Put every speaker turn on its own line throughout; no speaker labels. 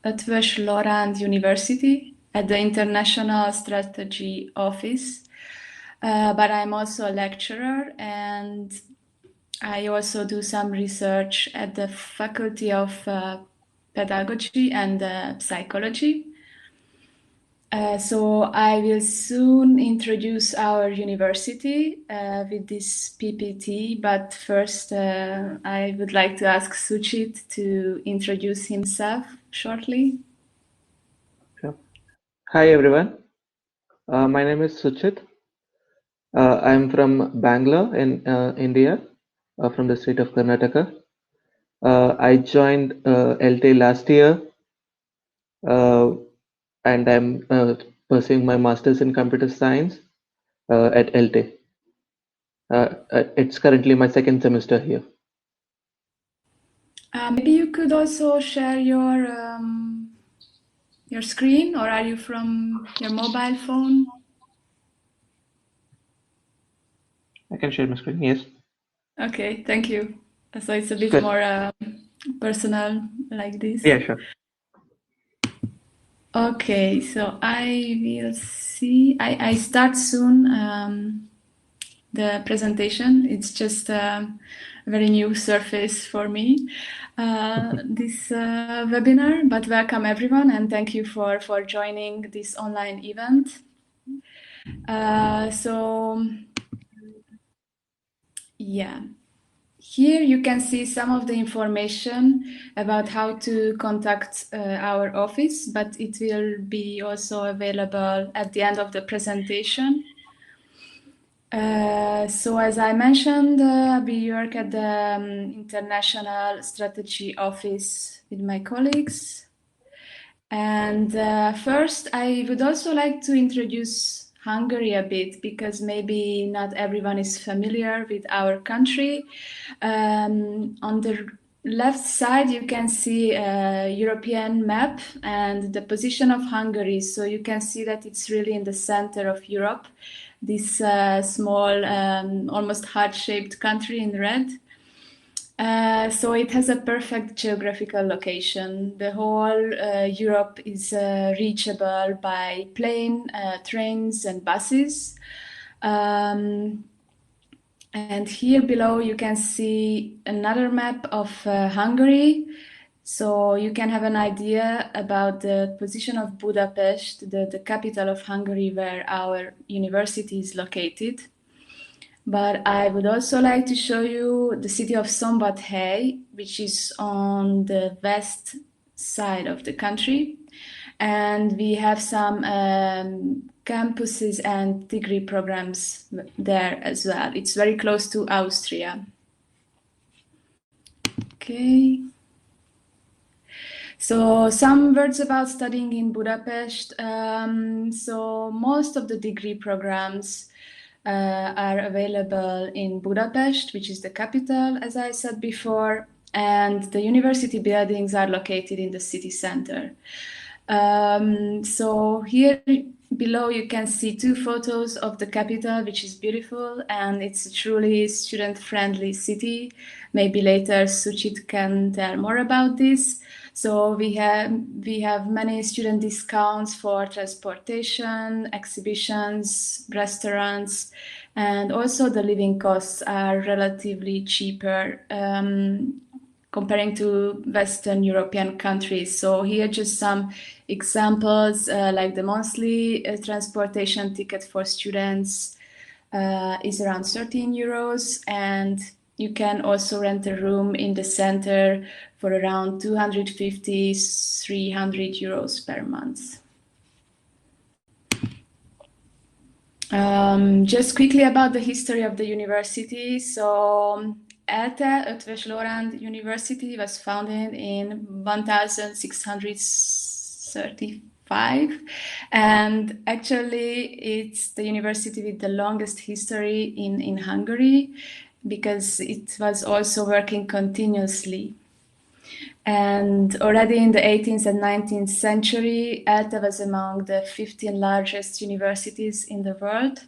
Eötvös Loránd University at the International Strategy Office. But I'm also a lecturer, and I also do some research at the Faculty of Pedagogy and Psychology. So I will soon introduce our university with this PPT, but first I would like to ask Suchit to introduce himself shortly.
Sure. Hi everyone, my name is Suchit. I'm from Bangalore in India, from the state of Karnataka. I joined LT last year, uh, and I'm pursuing my master's in computer science at LT. It's currently my second semester here.
Maybe you could also share your screen, or are you from your mobile phone?
I can share my screen, yes.
Okay, thank you. So it's a bit
Sure.
more personal like this.
Yeah, sure.
Okay, so I will see. I start soon the presentation. It's just a very new surface for me, this webinar, but welcome everyone and thank you for joining this online event. Yeah. Here you can see some of the information about how to contact our office, but it will be also available at the end of the presentation. So as I mentioned, we work at the International Strategy Office with my colleagues. And first, I would also like to introduce Hungary a bit, because maybe not everyone is familiar with our country. On the left side, you can see a European map and the position of Hungary. So you can see that it's really in the center of Europe, this small, almost heart-shaped country in red. So it has a perfect geographical location. The whole Europe is reachable by plane, trains, and buses. And here below you can see another map of Hungary. So you can have an idea about the position of Budapest, the capital of Hungary, where our university is located. But I would also like to show you the city of Szombathely, which is on the west side of the country. And we have some campuses and degree programs there as well. It's very close to Austria. Okay. So some words about studying in Budapest. So most of the degree programs are available in Budapest, which is the capital, as I said before, and the university buildings are located in the city center. So here below you can see two photos of the capital, which is beautiful, and it's a truly student-friendly city. Maybe later Suchit can tell more about this. So we have many student discounts for transportation, exhibitions, restaurants, and also the living costs are relatively cheaper comparing to Western European countries. So here just some examples, like the monthly transportation ticket for students is around 13 euros, and you can also rent a room in the center for around 250, 300 euros per month. Just quickly about the history of the university. So ELTE, Eötvös Loránd University, was founded in 1635, and actually it's the university with the longest history in Hungary, because it was also working continuously. And already in the 18th and 19th century, ELTE was among the 15 largest universities in the world.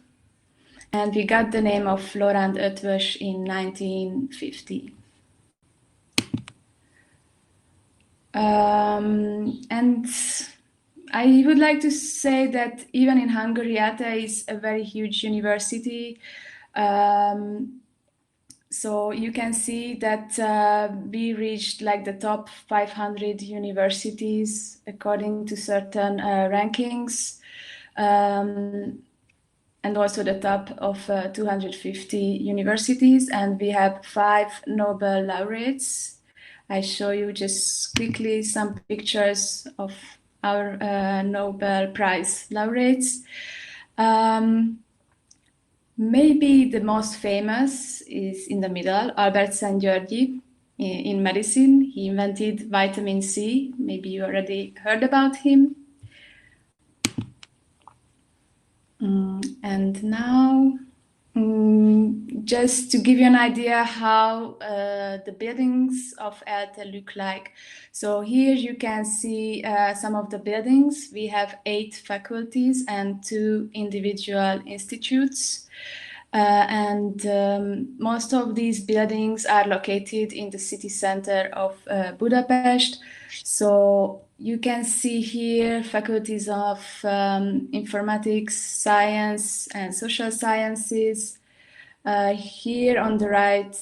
And we got the name of Loránd Eötvös in 1950. And I would like to say that even in Hungary, ELTE is a very huge university. So you can see that we reached like the top 500 universities according to certain rankings, and also the top of 250 universities. And we have 5 Nobel laureates. I show you just quickly some pictures of our Nobel Prize laureates. Maybe the most famous is in the middle, Albert Szent-Györgyi in medicine. He invented vitamin C. Maybe you already heard about him. And now, just to give you an idea how the buildings of ELTE look like. So here you can see some of the buildings. We have 8 faculties and 2 individual institutes. Most of these buildings are located in the city center of Budapest. So you can see here faculties of informatics, science, and social sciences. Here on the right,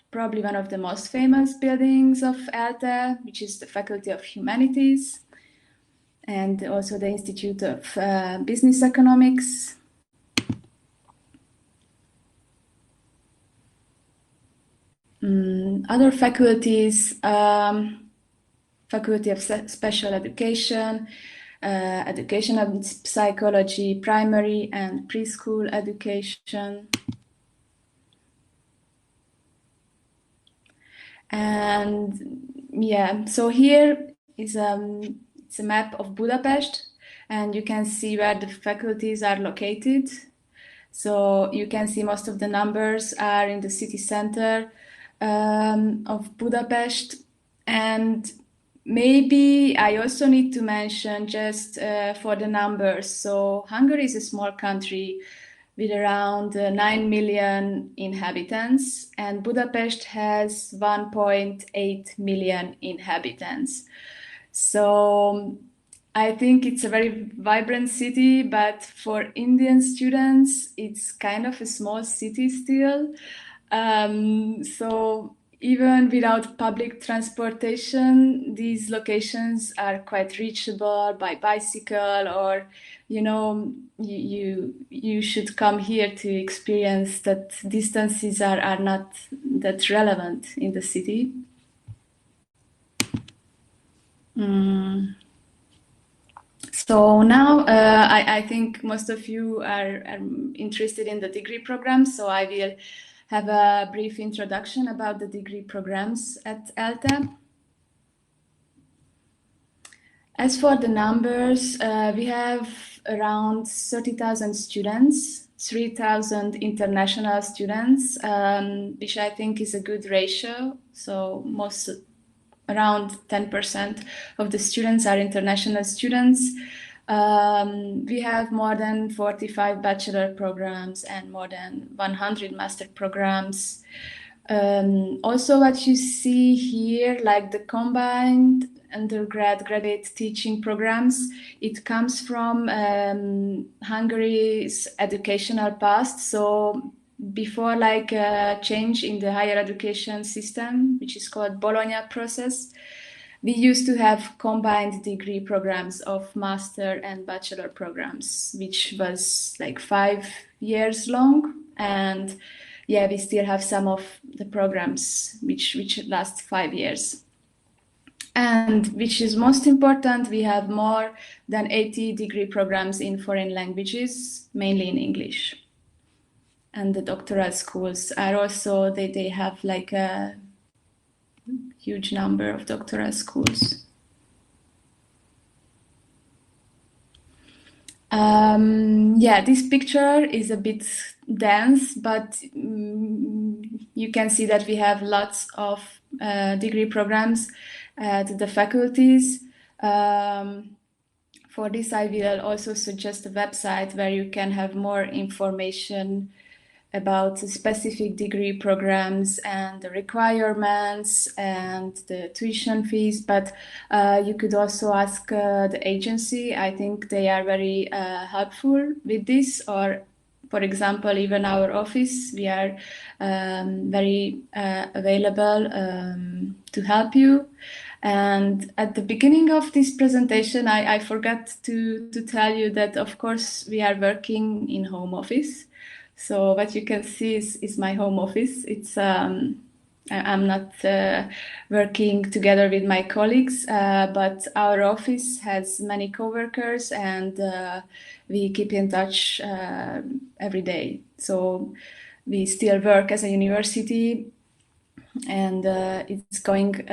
probably one of the most famous buildings of ELTE, which is the Faculty of Humanities, and also the Institute of Business Economics. Other faculties, Faculty of Special Education, Education and Psychology, Primary and Preschool Education. And yeah, so here is it's a map of Budapest, and you can see where the faculties are located. So you can see most of the numbers are in the city center of Budapest. And maybe I also need to mention just for the numbers. So Hungary is a small country with around 9 million inhabitants, and Budapest has 1.8 million inhabitants. So I think it's a very vibrant city, but for Indian students, it's kind of a small city still. So even without public transportation, these locations are quite reachable by bicycle, or you should come here to experience that distances are not that relevant in the city. So now I think most of you are interested in the degree programs, so I will have a brief introduction about the degree programs at ELTE. As for the numbers, we have around 30,000 students, 3,000 international students, which I think is a good ratio. So around 10% of the students are international students. We have more than 45 bachelor programs and more than 100 master programs. Also, what you see here, like the combined graduate teaching programs, it comes from Hungary's educational past. So before like a change in the higher education system, which is called Bologna process, we used to have combined degree programs of master and bachelor programs, which was like 5 years long. And yeah, we still have some of the programs which last 5 years. And which is most important, we have more than 80 degree programs in foreign languages, mainly in English. And the doctoral schools are also, they have like a huge number of doctoral schools. Yeah, this picture is a bit dense, but you can see that we have lots of degree programs at the faculties. For this, I will also suggest a website where you can have more information about the specific degree programs and the requirements and the tuition fees, but you could also ask the agency. I think they are very helpful with this, or for example, even our office, we are very available to help you. And at the beginning of this presentation, I forgot to tell you that, of course, we are working in home office. So what you can see is my home office. I'm not working together with my colleagues, but our office has many coworkers, and we keep in touch every day. So we still work as a university, and it's going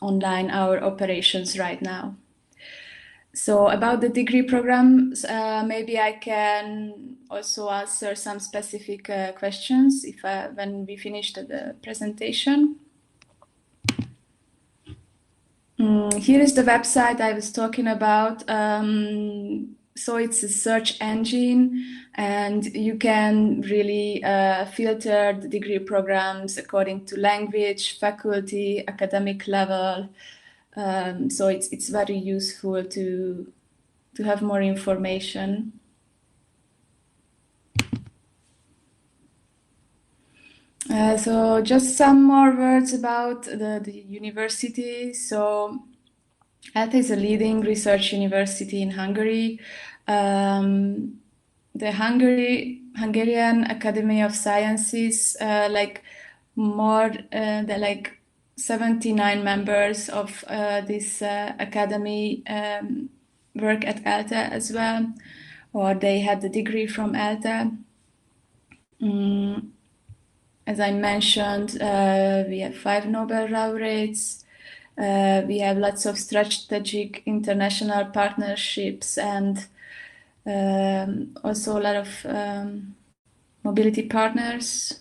online, our operations right now. So about the degree programs, maybe I can also answer some specific questions when we finish the presentation. Here is the website I was talking about. So it's a search engine, and you can really filter the degree programs according to language, faculty, academic level. So it's very useful to have more information. So just some more words about the university. So ELTE is a leading research university in Hungary. The Hungarian Academy of Sciences, like 79 members of this academy work at ELTE as well, or they had the degree from ELTE. As I mentioned, we have 5 Nobel laureates. We have lots of strategic international partnerships, and also a lot of mobility partners.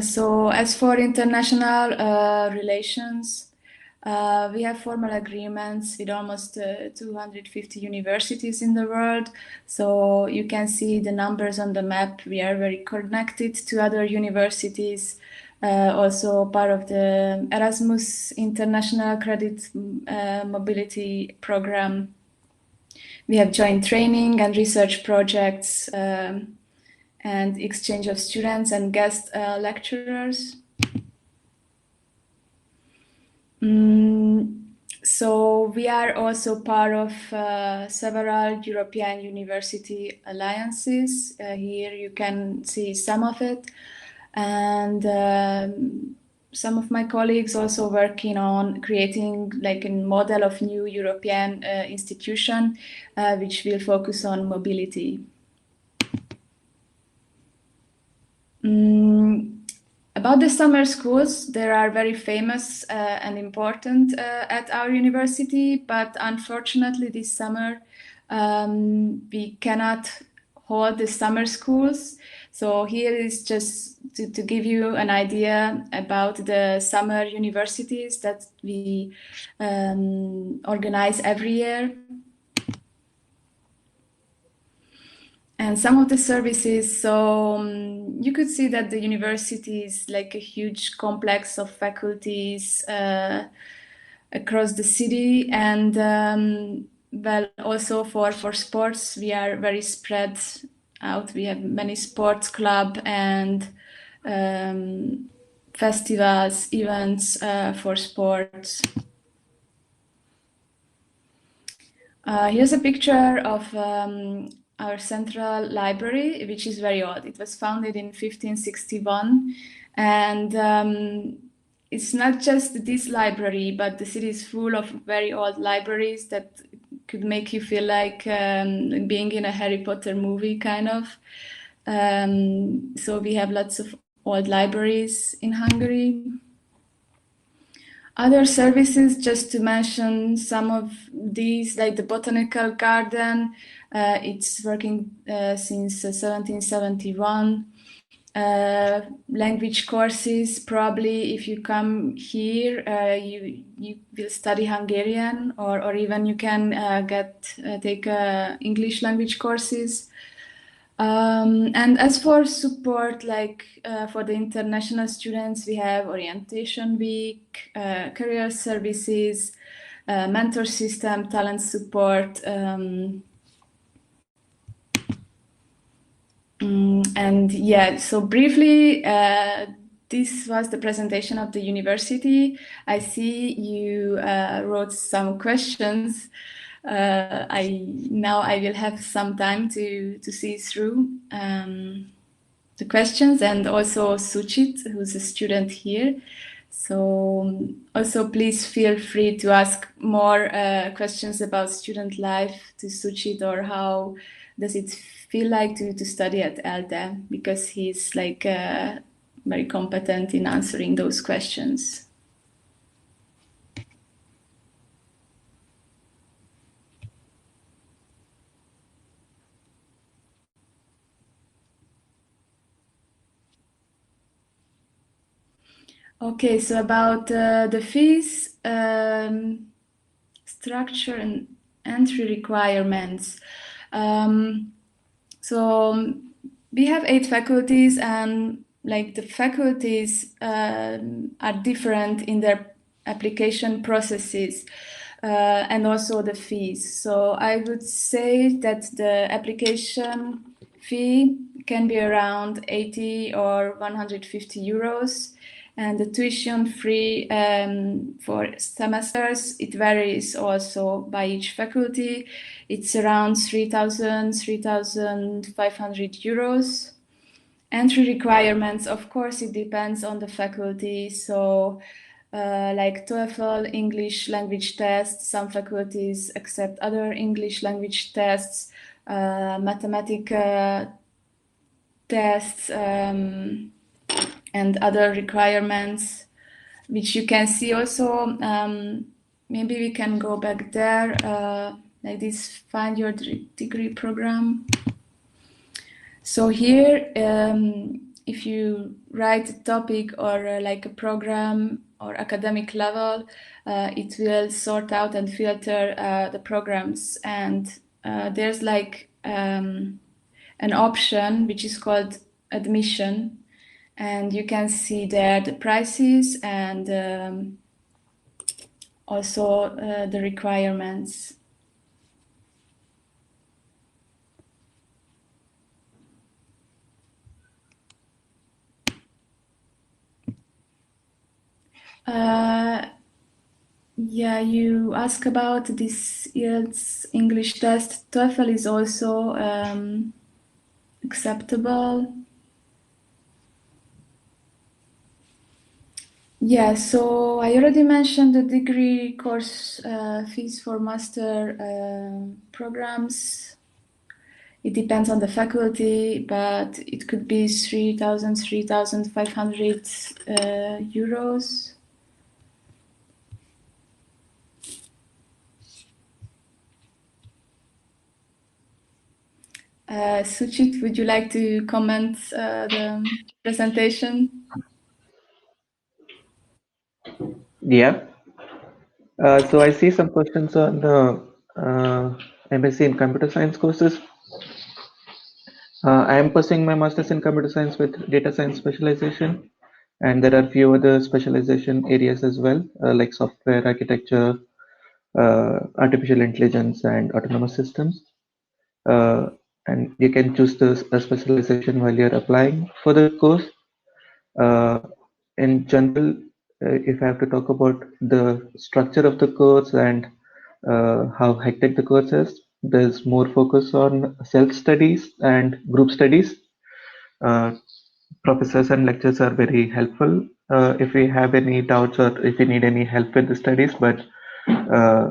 So as for international relations, we have formal agreements with almost 250 universities in the world. So you can see the numbers on the map. We are very connected to other universities. Also part of the Erasmus International Credit Mobility Program. We have joint training and research projects and exchange of students and guest lecturers. So we are also part of several European university alliances. Here you can see some of it. And some of my colleagues also working on creating like a model of new European institution, which will focus on mobility. About the summer schools, they are very famous and important at our university, but unfortunately this summer we cannot hold the summer schools. So here is just to give you an idea about the summer universities that we organize every year. And some of the services, so you could see that the university is like a huge complex of faculties across the city, and well, also for sports, we are very spread out. We have many sports club and festivals, events for sports. Here's a picture of our central library, which is very old. It was founded in 1561, and it's not just this library, but the city is full of very old libraries that could make you feel like being in a Harry Potter movie, kind of. So we have lots of old libraries in Hungary. Other services, just to mention some of these, like the Botanical Garden, it's working since 1771. language courses. Probably if you come here, you will study Hungarian, or even you can take English language courses. And as for support, like for the international students, we have orientation week, career services, mentor system, talent support. And yeah, so briefly, this was the presentation of the university. I see you wrote some questions. Now I will have some time to see through the questions, and also Suchit, who's a student here. So also please feel free to ask more questions about student life to Suchit, or how does it feel like to study at ELTE, because he's like very competent in answering those questions. Okay, so about the fees, structure and entry requirements. So we have 8 faculties, and like the faculties are different in their application processes and also the fees. So I would say that the application fee can be around 80 or 150 euros. And the tuition free for semesters, it varies also by each faculty. It's around 3,000, 3,500 euros. Entry requirements, of course, it depends on the faculty. So like TOEFL, English language tests, some faculties accept other English language tests, mathematic tests, and other requirements, which you can see also. Maybe we can go back there, like this, find your degree program. So here, if you write a topic or like a program or academic level, it will sort out and filter the programs. And there's like an option which is called admission. And you can see there the prices and also the requirements. Yeah, you ask about this IELTS English test. TOEFL is also acceptable. Yeah, so I already mentioned the degree course fees for master programs. It depends on the faculty, but it could be 3,000, 3,500 euros. Suchit, would you like to comment the presentation?
Yeah. So I see some questions on the MSc in computer science courses. I am pursuing my master's in computer science with data science specialization, and there are few other specialization areas as well, like software architecture, artificial intelligence, and autonomous systems. And you can choose the specialization while you're applying for the course. In general, if I have to talk about the structure of the course and how hectic the course is, there's more focus on self-studies and group studies. Uh, Professors and lecturers are very helpful if we have any doubts or if we need any help with the studies, but uh,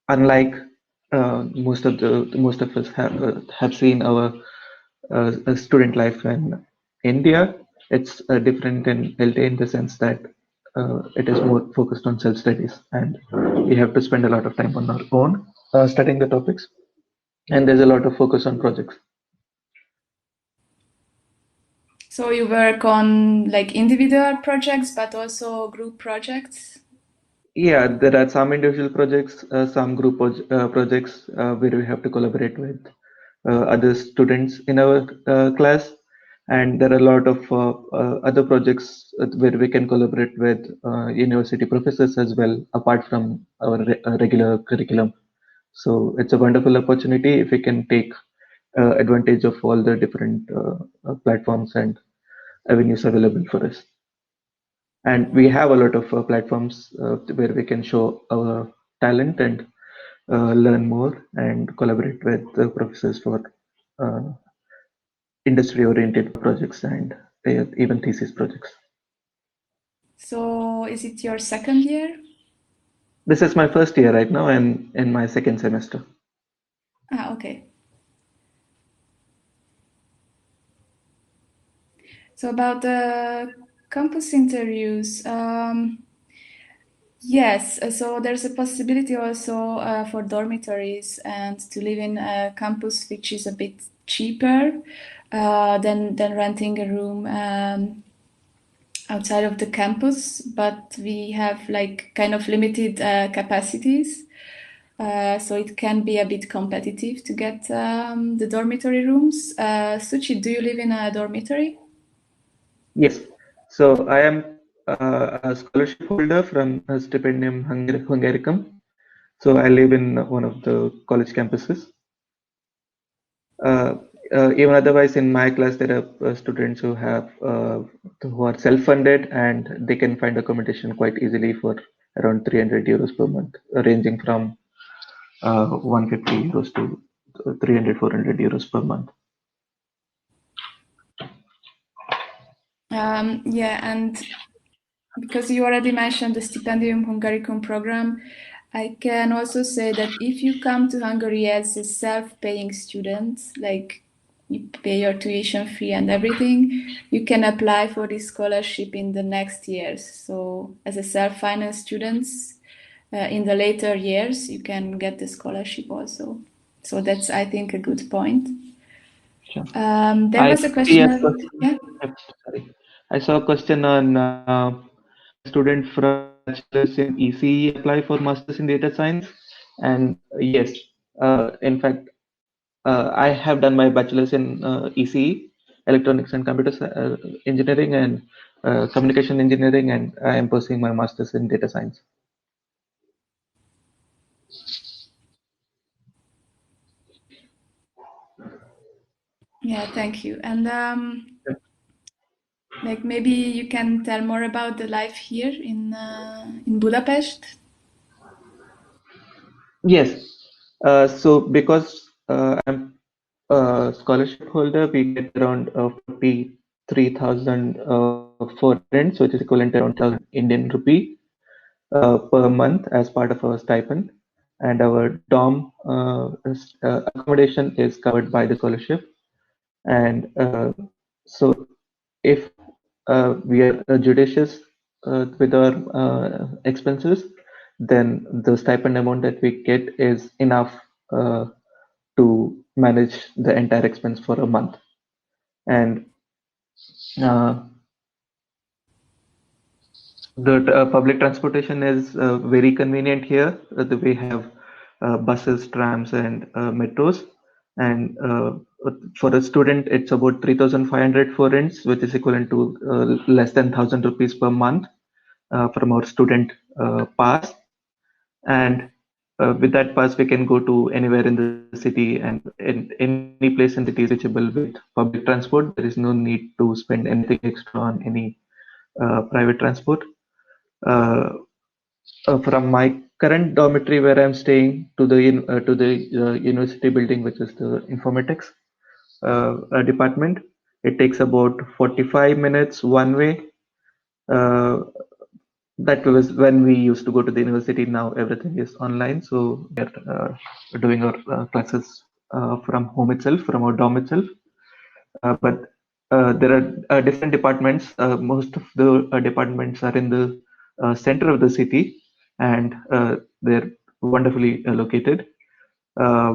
unlike most of us have seen our student life in India, it's different in LT in the sense that it is more focused on self studies, and we have to spend a lot of time on our own studying the topics, and there's a lot of focus on projects.
So you work on like individual projects, but also group projects?
Yeah, there are some individual projects, some group projects where we have to collaborate with other students in our class, and there are a lot of other projects where we can collaborate with university professors as well, apart from our regular curriculum. So it's a wonderful opportunity if we can take advantage of all the different platforms and avenues available for us. And we have a lot of platforms where we can show our talent and learn more and collaborate with the professors for uh, industry oriented projects and even thesis projects.
So is it your second year?
This is my first year right now and in my second semester.
Ah, okay. So about the campus interviews, yes, so there's a possibility also for dormitories and to live in a campus which is a bit cheaper than renting a room outside of the campus, but we have like kind of limited capacities. So it can be a bit competitive to get the dormitory rooms. Suchi, do you live in a dormitory?
Yes, so I am a scholarship holder from Stipendium Hungaricum. So I live in one of the college campuses. Uh, Even otherwise, in my class, there are students who are self-funded and they can find accommodation quite easily for around 300 euros per month, ranging from 150 euros to 300, 400 euros per month.
Yeah, and because you already mentioned the Stipendium Hungaricum program, I can also say that if you come to Hungary as a self-paying student, like you pay your tuition fee and everything, you can apply for this scholarship in the next years. So as a self-finance student, in the later years, you can get the scholarship also. So that's, I think, a good point.
Sure.
There
I
was a
see
question
a
of,
question.
yeah.
Sorry. I saw a question on can a student from bachelor's in ECE apply for master's in data science? And yes, in fact, I have done my bachelor's in ECE, electronics and computer engineering, and communication engineering, and I am pursuing my master's in data science.
Yeah, thank you. And like maybe you can tell more about the life here in Budapest.
Yes. So because I'm a scholarship holder, we get around 43,000 forints, which is equivalent to around 1,000 Indian rupee per month as part of our stipend. And our dorm accommodation is covered by the scholarship. And so if we are judicious with our expenses, then the stipend amount that we get is enough uh, to manage the entire expense for a month. And uh, the public transportation is very convenient here. We have buses, trams, and metros. And for a student, it's about 3,500 forints, which is equivalent to less than 1,000 rupees per month from our student pass. And with that pass, we can go to anywhere in the city, and in any place in the city is reachable with public transport. There is no need to spend anything extra on any private transport. Uh, from my current dormitory where I'm staying to the university building, which is the informatics department, it takes about 45 minutes one way. Uh, that was when we used to go to the university. Now everything is online, so we're doing our classes from home itself, from our dorm itself. But there are different departments. Most of the departments are in the center of the city, and they're wonderfully located. Uh,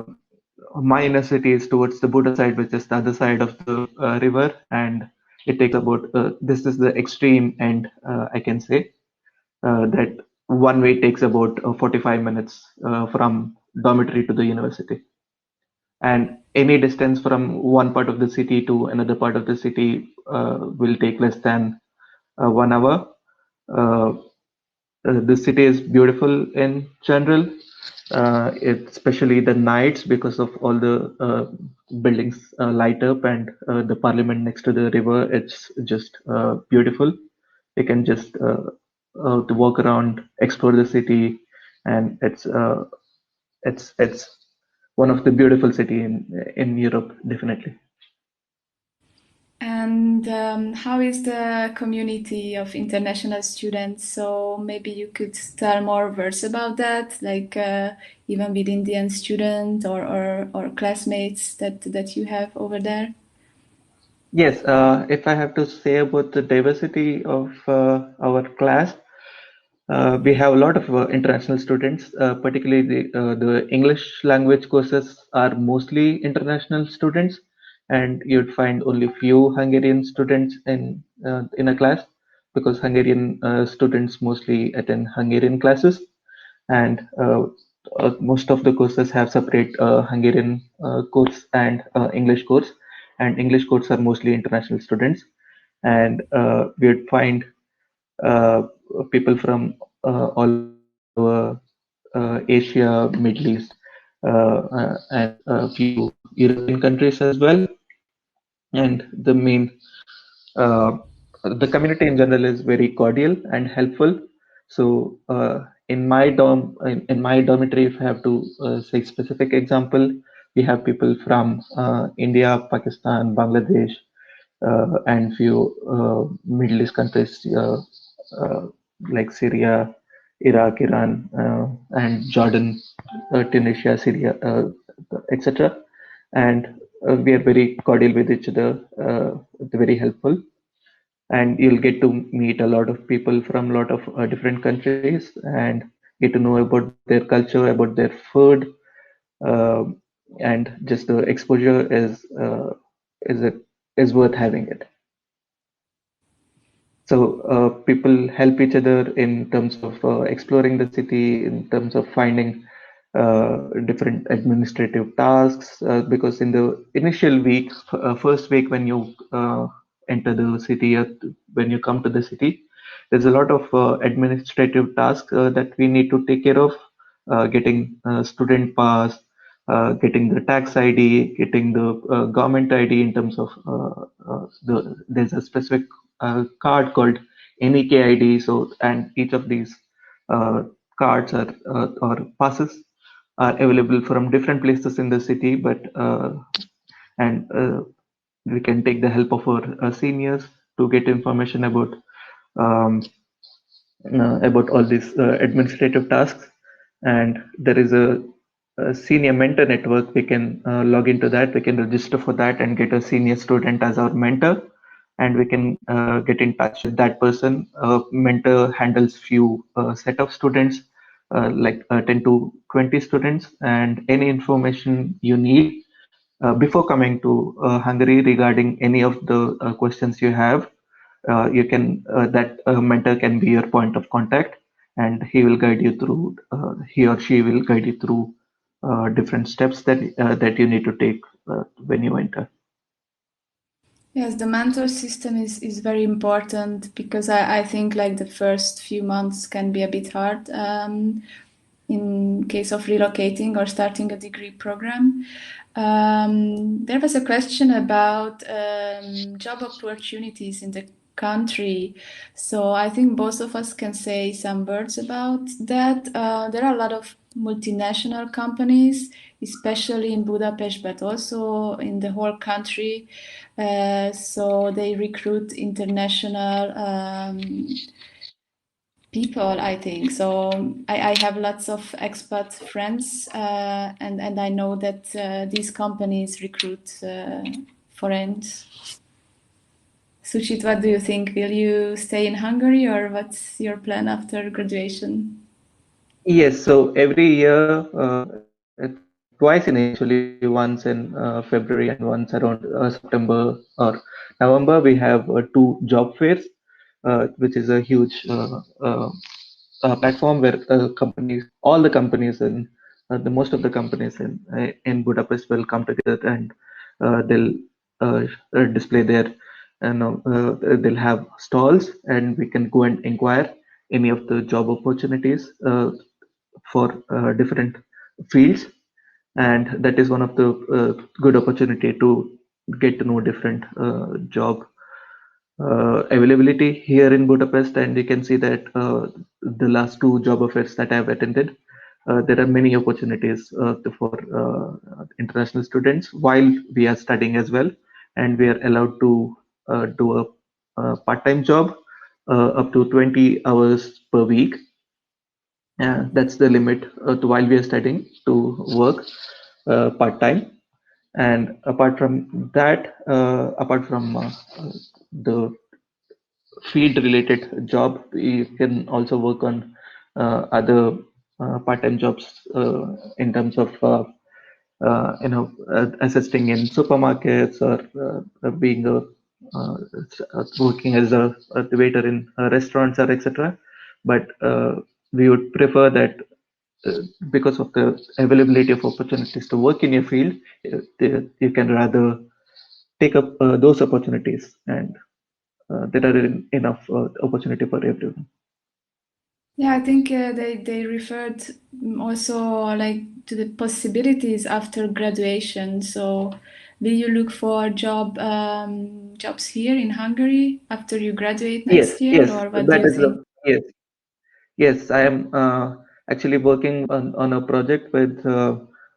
my university is towards the Buddha side, which is the other side of the river, and it takes about this is the extreme end, I can say, that one way takes about 45 minutes from dormitory to the university. And any distance from one part of the city to another part of the city will take less than 1 hour. Uh, the city is beautiful in general, especially the nights because of all the buildings light up and the parliament next to the river. It's just beautiful. You can just to walk around, explore the city, and it's one of the beautiful city in Europe, definitely.
And how is the community of international students? So maybe you could tell more words about that, like even with Indian students or classmates that you have over there.
Yes, if I have to say about the diversity of our class, we have a lot of international students, particularly the English language courses are mostly international students, and you'd find only few Hungarian students in a class because Hungarian students mostly attend Hungarian classes, and most of the courses have separate Hungarian course and English course, and English course are mostly international students, and we'd find uh, people from all over Asia, Middle East, and a few European countries as well. And uh, the community in general is very cordial and helpful. So in my dormitory, if I have to say specific example, we have people from India, Pakistan, Bangladesh, and few Middle East countries uh, like Syria, Iraq, Iran, and Jordan, Tunisia, Syria, etc. And we are very cordial with each other, very helpful, and you'll get to meet a lot of people from a lot of different countries and get to know about their culture, about their food, uh, and just the exposure is a, is worth having it. So people help each other in terms of exploring the city, in terms of finding different administrative tasks. Because in the initial week, first week when you enter the city, or when you come to the city, there's a lot of administrative tasks that we need to take care of. Getting student pass, getting the tax ID, getting the government ID in terms of there's a specific card called NEK-ID. So, and each of these uh, cards or passes are available from different places in the city, but and we can take the help of our seniors to get information um, about all these administrative tasks. And there is a senior mentor network. We can log into that. We can register for that and get a senior student as our mentor. And we can get in touch with that person. Mentor handles few set of students, like 10 to 20 students, and any information you need before coming to Hungary regarding any of the questions you have, you can that mentor can be your point of contact, and he will guide you through. He or she will guide you through different steps that you need to take when you enter.
Yes, the mentor system is very important because I think like the first few months can be a bit hard in case of relocating or starting a degree program. There was a question about job opportunities in the country. So I think both of us can say some words about that. There are a lot of multinational companies, especially in Budapest, but also in the whole country. So they recruit international people, I think. So I have lots of expat friends, and I know that these companies recruit foreigners. Suchit, what do you think? Will you stay in Hungary or what's your plan after graduation?
Yes, so every year, twice in a year, actually, once in February and once around September or November, we have two job fairs, which is a huge platform where companies, all the companies and the most of the companies in Budapest will come together and they'll display their, they'll have stalls and we can go and inquire any of the job opportunities for different fields, and that is one of the good opportunity to get to know different job availability here in Budapest. And you can see that the last two job affairs that I've attended, there are many opportunities for international students while we are studying as well, and we are allowed to do a part-time job up to 20 hours per week. That's the limit while we are studying to work part-time. And apart from that, apart from the field related job, you can also work on other part-time jobs in terms of assisting in supermarkets or being working as a waiter in restaurants or etc. But we would prefer that because of the availability of opportunities to work in your field, you can rather take up those opportunities, and there are enough opportunity for everyone.
Yeah, I think they referred also like to the possibilities after graduation. So, will you look for jobs here in Hungary after you graduate
Yes,
next year,
yes,
or what do
that
you
is
think?
the yes, yes. I am actually working on a project with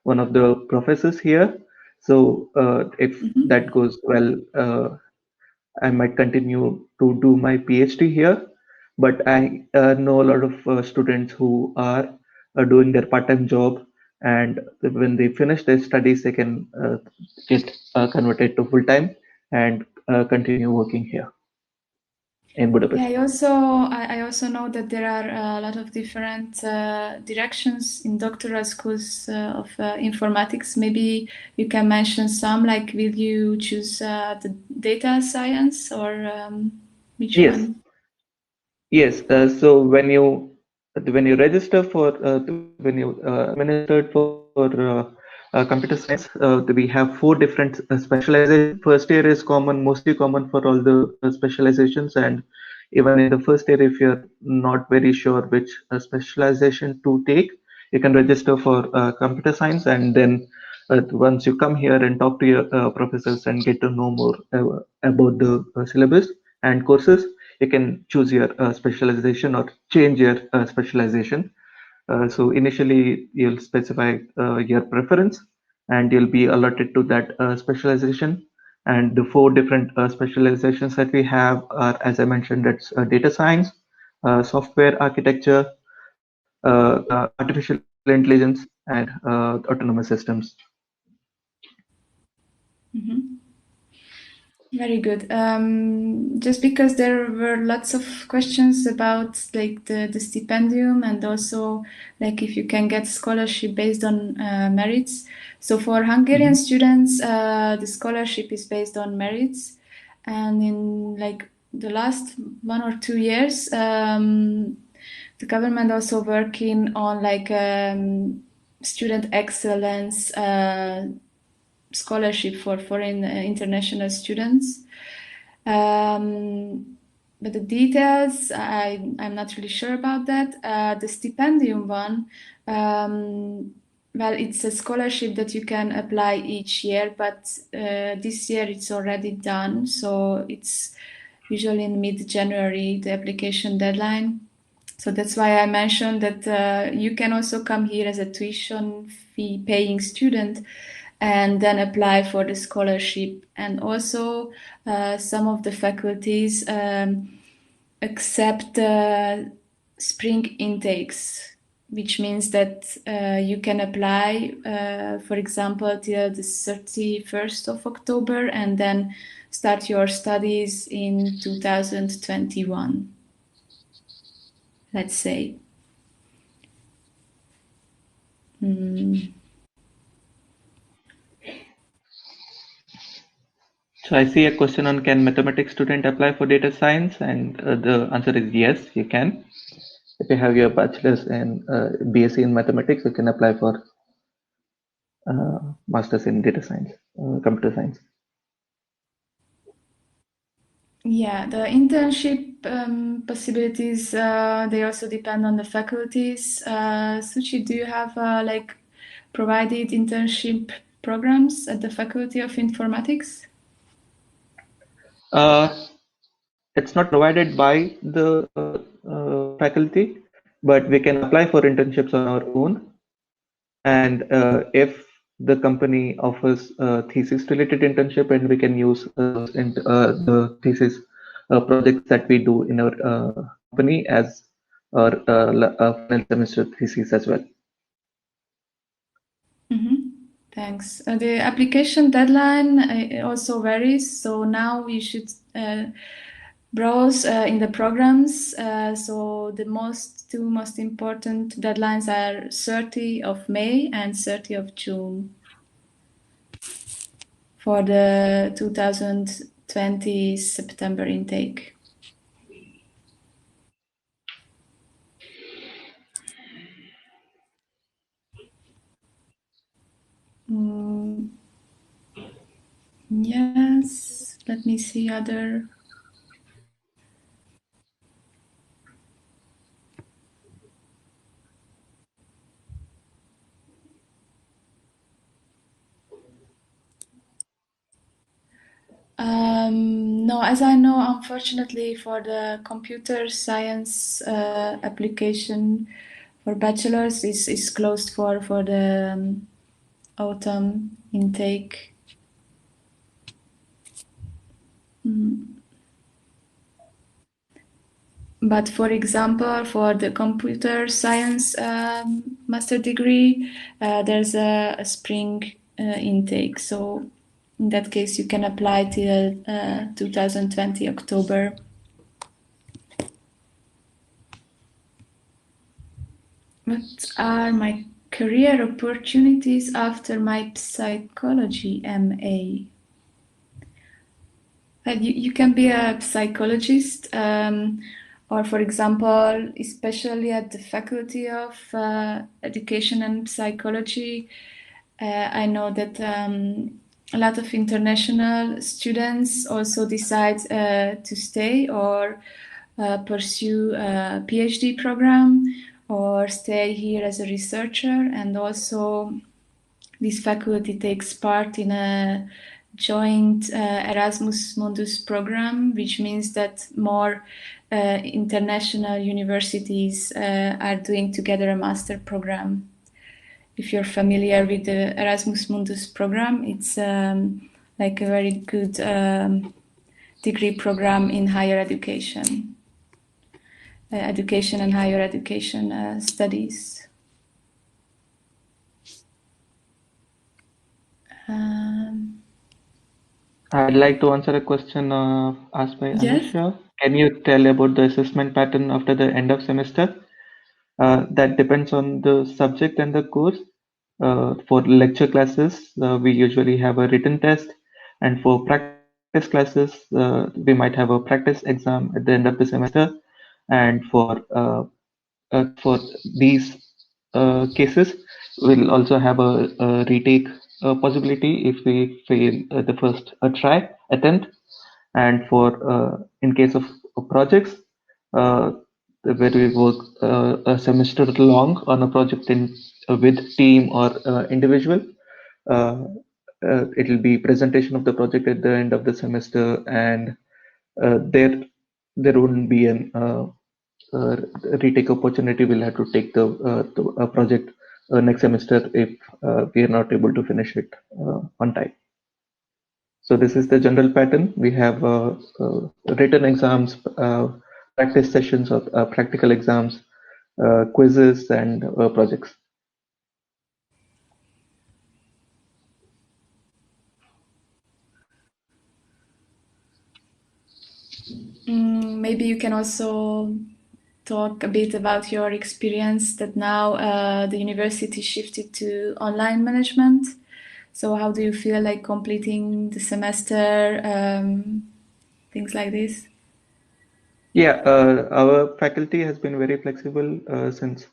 one of the professors here. So if
Hmm.
that goes well, I might continue to do my PhD here, but I know a lot of students who are doing their part-time job, and when they finish their studies, they can get converted to full-time and continue working here in
Yeah,
Budapest.
I also know that there are a lot of different directions in doctoral schools of informatics. Maybe you can mention some, like will you choose the data science or which
Yes,
one?
yes. So when you register for when you administered for computer science, we have four different specializations. First year is common, mostly common for all the specializations, and even in the first year, if you're not very sure which specialization to take, you can register for computer science, and then once you come here and talk to your professors and get to know more about the syllabus and courses, you can choose your specialization or change your specialization. So initially, you'll specify your preference, and you'll be allotted to that specialization. And the four different specializations that we have are, as I mentioned, that's data science, software architecture, artificial intelligence, and autonomous systems.
Mhm. Very good. Just because there were lots of questions about like the stipendium and also like if you can get scholarship based on merits. So for Hungarian
Mhm.
students, the scholarship is based on merits, and in like the last 1 or 2 years, the government also working on like student excellence. Scholarship for foreign international students. Um, but the details, I'm not really sure about that. The stipendium one, well, it's a scholarship that you can apply each year, but this year it's already done. So it's usually in mid-January, the application deadline. So that's why I mentioned that you can also come here as a tuition fee paying student and then apply for the scholarship. And also, some of the faculties accept spring intakes, which means that you can apply, for example, till the 31st of October and then start your studies in 2021, let's say. Mm.
So I see a question on can mathematics student apply for data science, and the answer is yes, you can. If you have your bachelor's and BSc in mathematics, you can apply for master's in data science, computer science.
Yeah, the internship possibilities, they also depend on the faculties. Suchi, do you have like provided internship programs at the Faculty of Informatics?
Uh, it's not provided by the faculty, but we can apply for internships on our own. And if the company offers a thesis related internship, and we can use the thesis projects that we do in our company as our final semester thesis as well.
Thanks. The application deadline also varies. So now you should browse in the programs. So the two most important deadlines are 30 of May and 30 of June for the 2020 September intake. Yes, let me see other. No, as I know, unfortunately, for the computer science application for bachelor's is closed for the autumn intake. But for example, for the computer science master degree, there's a spring intake. So in that case, you can apply till 2020 October. What are my career opportunities after my psychology MA? You can be a psychologist, or for example, especially at the Faculty of Education and Psychology, I know that a lot of international students also decide to stay or pursue a PhD program or stay here as a researcher, and also this faculty takes part in a joint Erasmus Mundus program, which means that more international universities are doing together a master program. If you're familiar with the Erasmus Mundus program, it's like a very good degree program in higher education, education and higher education studies.
I'd like to answer a question asked by
Yes.
Anusha. Can you tell about the assessment pattern after the end of semester? That depends on the subject and the course. For lecture classes, we usually have a written test, and for practice classes, we might have a practice exam at the end of the semester. And for these cases, we'll also have a retake possibility if we fail the first try attempt. And for in case of projects, uh, where we work a semester long on a project in with team or individual, uh, it'll be presentation of the project at the end of the semester, and there wouldn't be an uh, retake opportunity. We'll have to take the project next semester if we are not able to finish it on time. So this is the general pattern. We have written exams, practice sessions of practical exams, quizzes, and projects.
Maybe you can also talk a bit about your experience that now the university shifted to online management. So how do you feel like completing the semester, things like this?
Yeah, our faculty has been very flexible since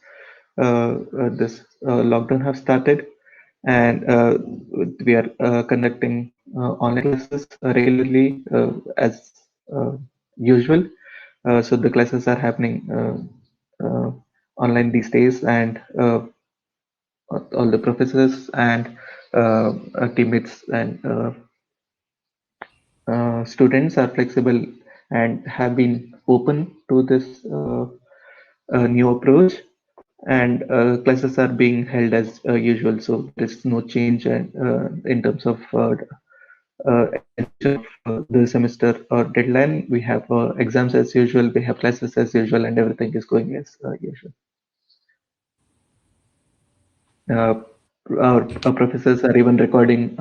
this lockdown have started, and we are conducting online classes regularly as uh, usual. So the classes are happening online these days, and all the professors and teammates and students are flexible and have been open to this new approach, and classes are being held as usual, so there is no change in terms of extension of the semester or deadline. We have exams as usual, we have classes as usual, and everything is going as usual. uh, our professors are even recording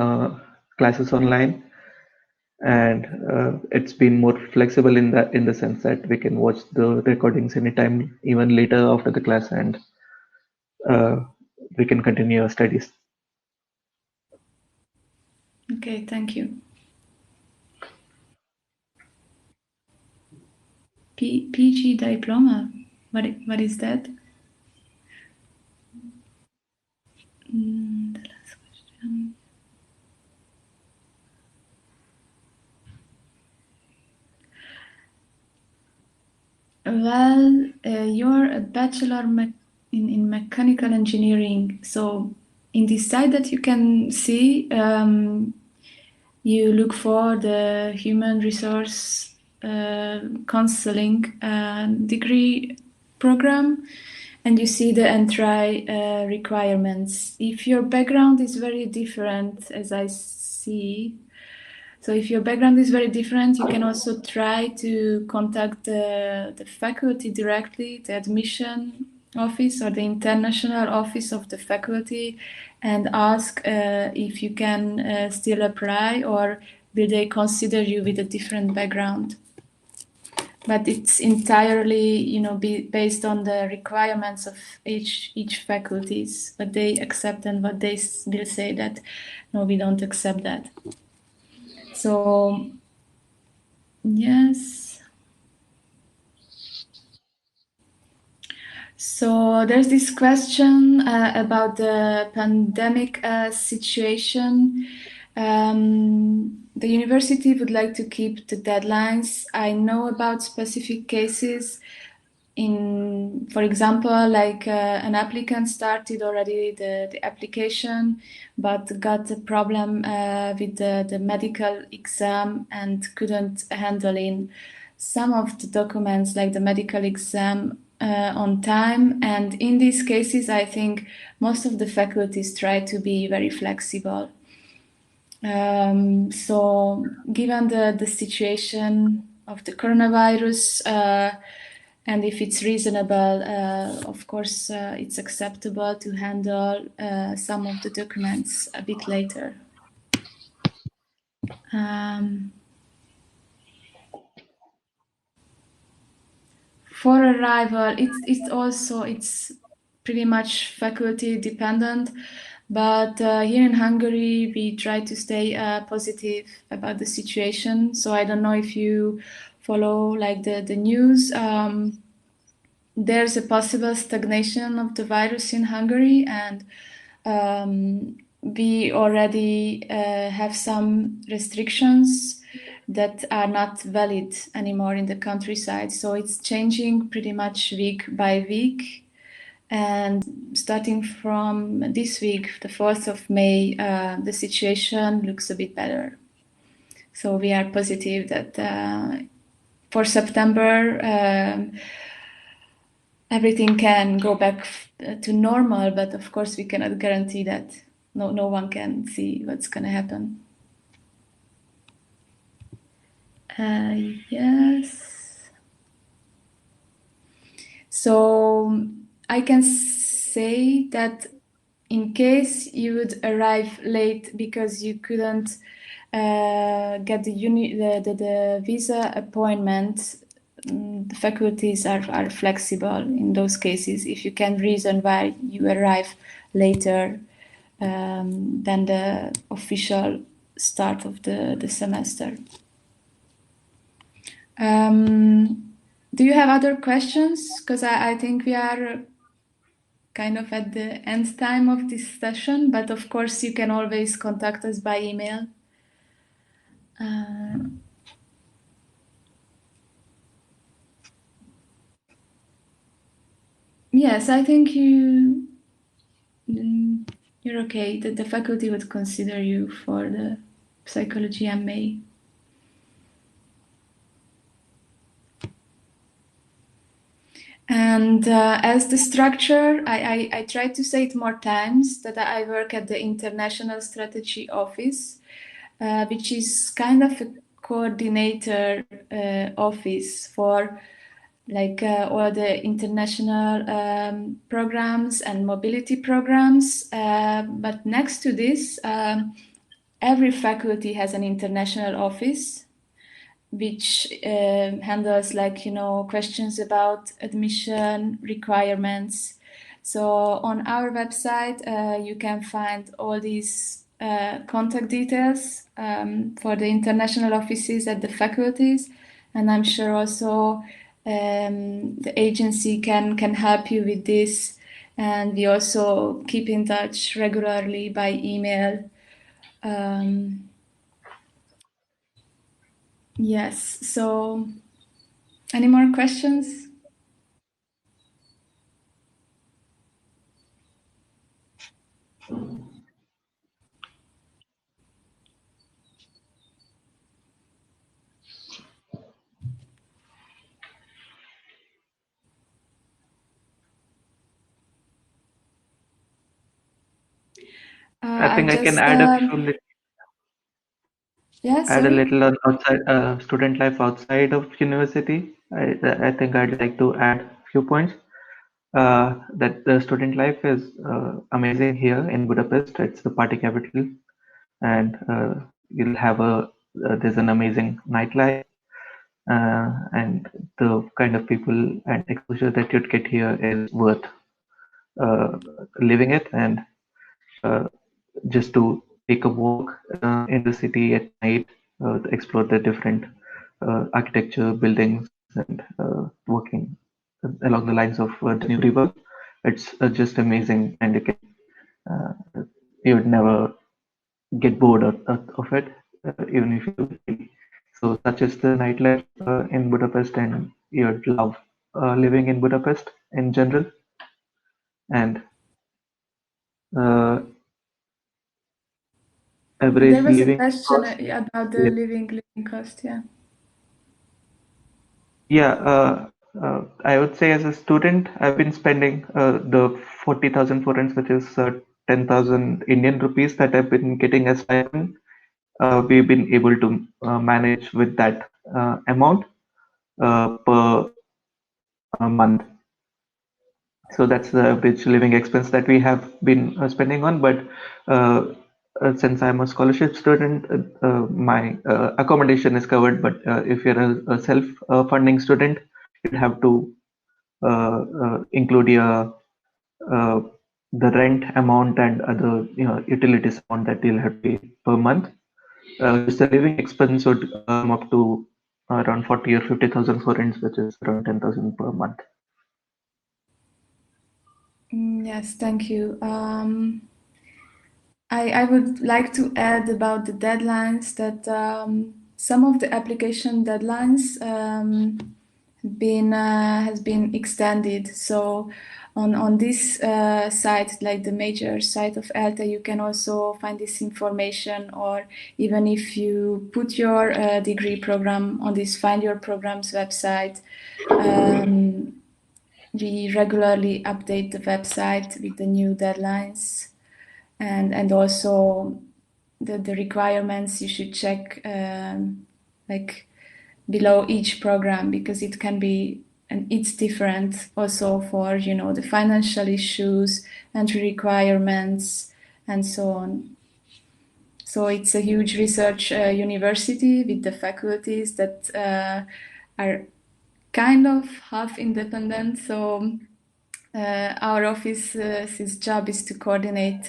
classes online, and it's been more flexible in the sense that we can watch the recordings anytime, even later after the class, and uh, we can continue our studies.
Okay, thank you. PG diploma. What is that? The last question. Well, you're a bachelor in mechanical engineering. So in this side that you can see, you look for the human resource counseling degree program, and you see the entry requirements. If your background is very different, as I see, so if your background is very different, you can also try to contact the faculty directly, the admission office or the international office of the faculty, and ask if you can still apply, or will they consider you with a different background. But it's entirely, based on the requirements of each faculties, what they accept and what they will say that no, we don't accept that. So yes. So there's this question about the pandemic situation. The university would like to keep the deadlines. I know about specific cases. For example, like an applicant started already the application, but got a problem with the medical exam and couldn't handle in some of the documents, like the medical exam, on time. And in these cases, I think most of the faculties try to be very flexible. So given the situation of the coronavirus, and if it's reasonable, of course, it's acceptable to handle some of the documents a bit later. For arrival, it's pretty much faculty dependent, but here in Hungary we try to stay positive about the situation. So I don't know if you follow like the news. There's a possible stagnation of the virus in Hungary, and we already have some restrictions that are not valid anymore in the countryside. So it's changing pretty much week by week. And starting from this week, the 4th of May, the situation looks a bit better. So we are positive that for September, everything can go back to normal, but of course we cannot guarantee that. No one can see what's going to happen. Yes. So I can say that in case you would arrive late because you couldn't get the visa appointment, the faculties are flexible in those cases. If you can reason why you arrive later, than the official start of the semester. Do you have other questions? Because I think we are kind of at the end time of this session, but of course you can always contact us by email. Yes, I think you're okay. That the faculty would consider you for the psychology MA. And as the structure, I tried to say it more times that I work at the International Strategy Office, which is kind of a coordinator office for like all the international programs and mobility programs. But next to this, every faculty has an international office which handles questions about admission requirements. So on our website you can find all these contact details for the international offices at the faculties, and I'm sure also the agency can help you with this, and we also keep in touch regularly by email. Yes, so any more questions?
I
I
think I can
just
add a few
yeah,
add a
sorry.
little on outside student life outside of university. I think I'd like to add a few points. That the student life is amazing here in Budapest. It's the party capital, and you'll have there's an amazing nightlife, and the kind of people and exposure that you'd get here is worth uh, living it. And uh, just to take a walk in the city at night, to explore the different architecture, buildings, and walking along the lines of the New River. It's just amazing, and uh, you would never get bored of it, even if you. So such is the nightlife in Budapest, and you'd love living in Budapest in general. And uh,
There
average
was a
living
question
cost.
about the
Yeah.
living cost, yeah.
Yeah, I would say as a student, I've been spending the 40,000 forints, which is 10,000 Indian rupees that I've been getting as stipend. We've been able to manage with that amount per month. So that's the average living expense that we have been spending on. But uh, since I'm a scholarship student, my accommodation is covered. But if you're a self-funding student, you have to include your uh, the rent amount and other utilities amount that you'll have to pay per month. Just the living expense would come up to around 40 or 50,000 forints, which is around 10,000 per month.
Yes, thank you. I would like to add about the deadlines that some of the application deadlines been has been extended. So on this site, like the major site of ELTE, you can also find this information. Or even if you put your degree program on this Find Your Programs website, we regularly update the website with the new deadlines, and also the requirements you should check like below each program, because it can be, and it's different also for the financial issues, entry requirements, and so on. So it's a huge research university with the faculties that are kind of half independent. So our office's job is to coordinate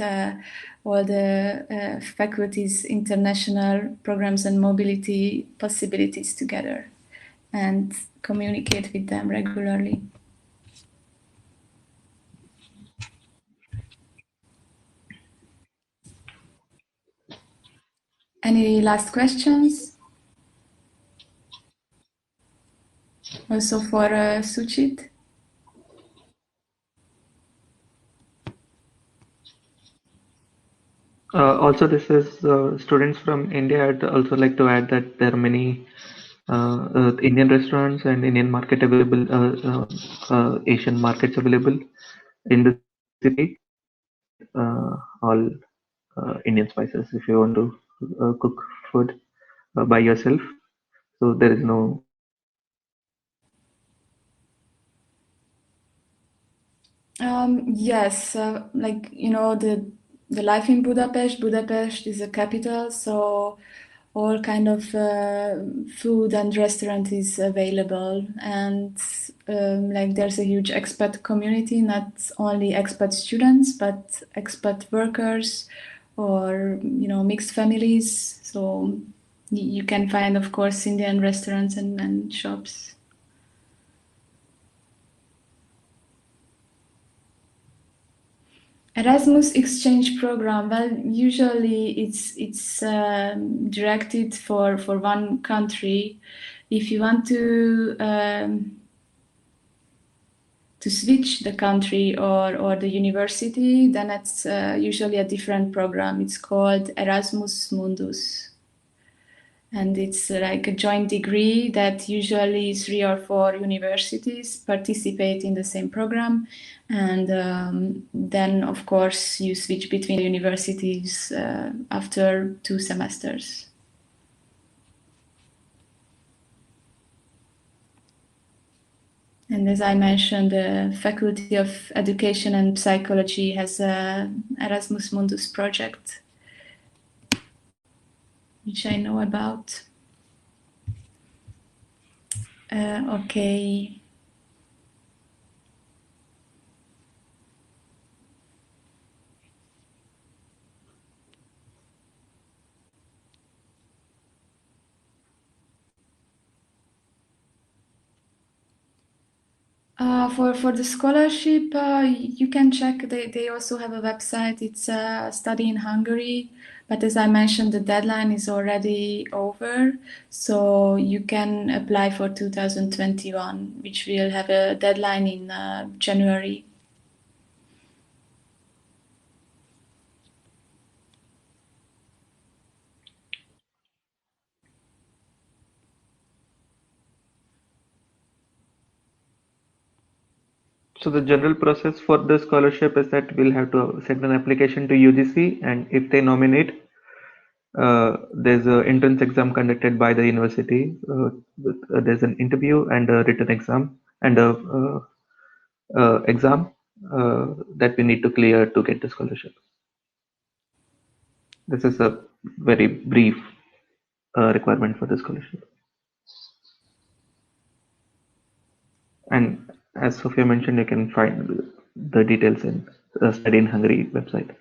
all the faculty's international programs and mobility possibilities together and communicate with them regularly. Any last questions? Also for Suchit?
Also, this is students from India. I'd also like to add that there are many Indian restaurants and Indian market available, Asian markets available in the city. All Indian spices if you want to cook food by yourself. So there is no.
Yes, like the life in Budapest. Budapest is a capital, so all kind of food and restaurant is available, and like there's a huge expat community, not only expat students but expat workers or mixed families. So you can find, of course, Indian restaurants and shops. Erasmus exchange program. Well, usually it's directed for one country. If you want to switch the country or the university, then it's usually a different program. It's called Erasmus Mundus. And it's like a joint degree that usually 3 or 4 universities participate in the same program. And then, of course, you switch between the universities after 2 semesters. And as I mentioned, the Faculty of Education and Psychology has a Erasmus Mundus project, which I know about. Okay. For the scholarship, you can check. They also have a website. It's Study in Hungary, but as I mentioned, the deadline is already over, so you can apply for 2021, which will have a deadline in January.
So the general process for the scholarship is that we'll have to send an application to UGC, and if they nominate, there's an entrance exam conducted by the university. There's an interview and a written exam and a exam that we need to clear to get the scholarship. This is a very brief requirement for the scholarship. And as Sophia mentioned, you can find the details in the Study in Hungary website.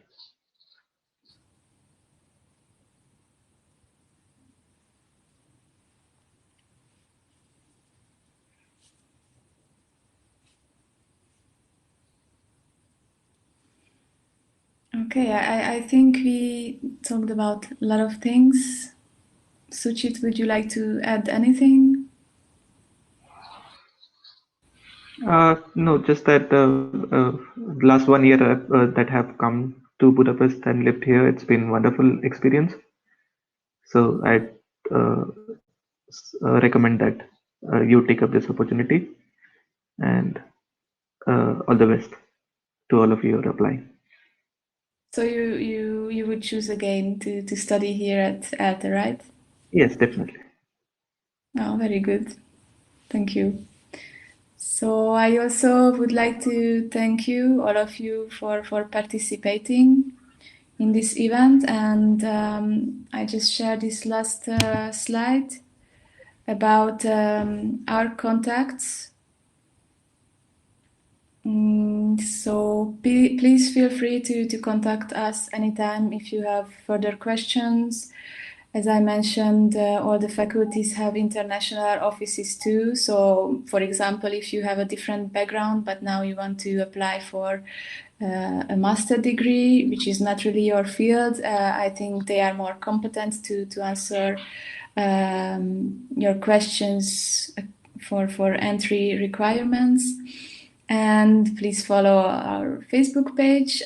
Okay, I think we talked about a lot of things. Suchit, would you like to add anything?
No, just that last 1 year that have come to Budapest and lived here, it's been wonderful experience. So I uh, recommend that you take up this opportunity, and all the best to all of you who are applying.
So you would choose again to study here at ELTE, right?
Yes, definitely.
Oh, very good. Thank you. So I also would like to thank you, all of you, for participating in this event. And I just share this last slide about our contacts. So please feel free to contact us anytime if you have further questions. As I mentioned, all the faculties have international offices too. So, for example, if you have a different background, but now you want to apply for a master degree, which is not really your field, I think they are more competent to answer your questions for entry requirements. And please follow our Facebook page.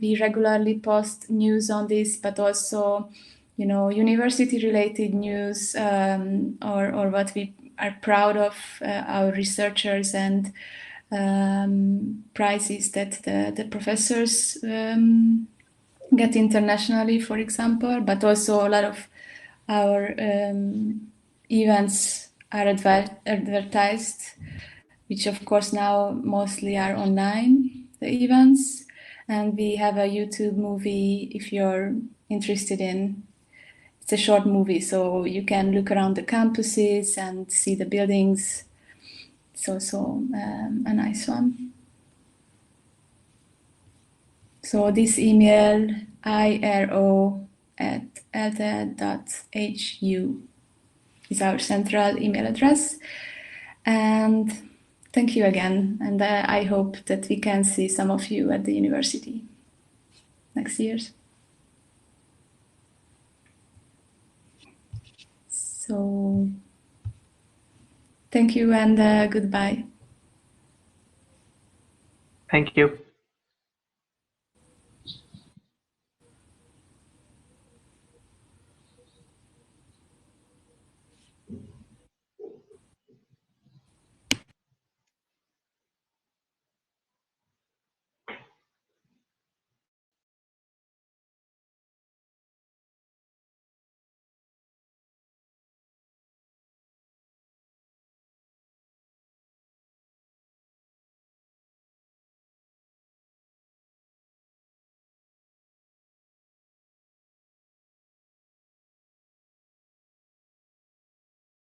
We regularly post news on this, but also, university-related news, or what we are proud of, our researchers and prizes that the professors get internationally, for example, but also a lot of our events are advertised, which of course now mostly are online, the events. And we have a YouTube movie if you're interested in. It's a short movie, so you can look around the campuses and see the buildings. It's also a nice one. So this email, iro@elted.hu, is our central email address. And thank you again. And I hope that we can see some of you at the university next year. So thank you and goodbye.
Thank you.